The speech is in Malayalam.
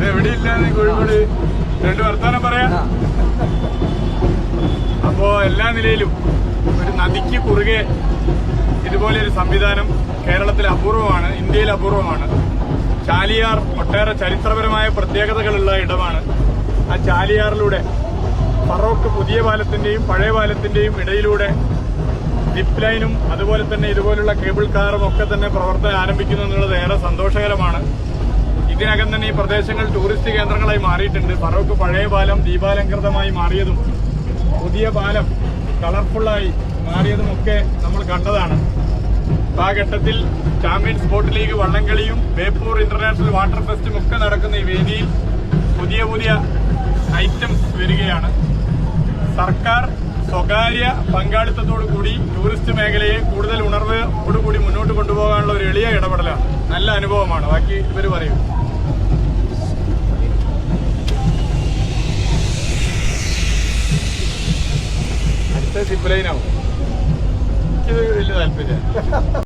എവിടെയില്ലാന്ന് കോഴിക്കോട് രണ്ട് വർത്താനം പറയാ. അപ്പോ എല്ലാ നിലയിലും ഒരു നദിക്ക് കുറുകെ ഇതുപോലെ ഒരു സംവിധാനം കേരളത്തിൽ അപൂർവമാണ്, ഇന്ത്യയിൽ അപൂർവമാണ്. ചാലിയാർ ഒട്ടേറെ ചരിത്രപരമായ പ്രത്യേകതകളുള്ള ഇടമാണ്. ആ ചാലിയാറിലൂടെ ഫറോക്ക് പുതിയ പാലത്തിന്റെയും പഴയ പാലത്തിന്റെയും ഇടയിലൂടെ സിപ്പ് ലൈനും അതുപോലെ തന്നെ ഇതുപോലുള്ള കേബിൾ കാറും ഒക്കെ തന്നെ പ്രവർത്തനം ആരംഭിക്കുന്നു എന്നുള്ളത് ഏറെ സന്തോഷകരമാണ്. ഇതിനകം തന്നെ ഈ പ്രദേശങ്ങൾ ടൂറിസ്റ്റ് കേന്ദ്രങ്ങളായി മാറിയിട്ടുണ്ട്. ഫറോക്ക് പഴയ പാലം ദീപാലങ്കൃതമായി മാറിയതും പുതിയ പാലം കളർഫുള്ളായി മാറിയതുമൊക്കെ നമ്മൾ കണ്ടതാണ്. ആ ഘട്ടത്തിൽ ചാമ്പ്യൻസ് ബോട്ട് ലീഗ് വള്ളംകളിയും ബേപ്പൂർ ഇന്റർനാഷണൽ വാട്ടർ ഫെസ്റ്റും ഒക്കെ നടക്കുന്ന ഈ വേദിയിൽ പുതിയ പുതിയ ഐറ്റംസ് വരികയാണ്. സർക്കാർ സ്വകാര്യ പങ്കാളിത്തത്തോടുകൂടി ടൂറിസ്റ്റ് മേഖലയെ കൂടുതൽ ഉണർവോടുകൂടി മുന്നോട്ട് കൊണ്ടുപോകാനുള്ള ഒരു എളിയ ഇടപെടലാണ്. നല്ല അനുഭവമാണ്. ബാക്കി ഇവർ പറയും. അടുത്ത സിപ്പ് ലൈനാവും. എനിക്കിത് വലിയ താല്പര്യം.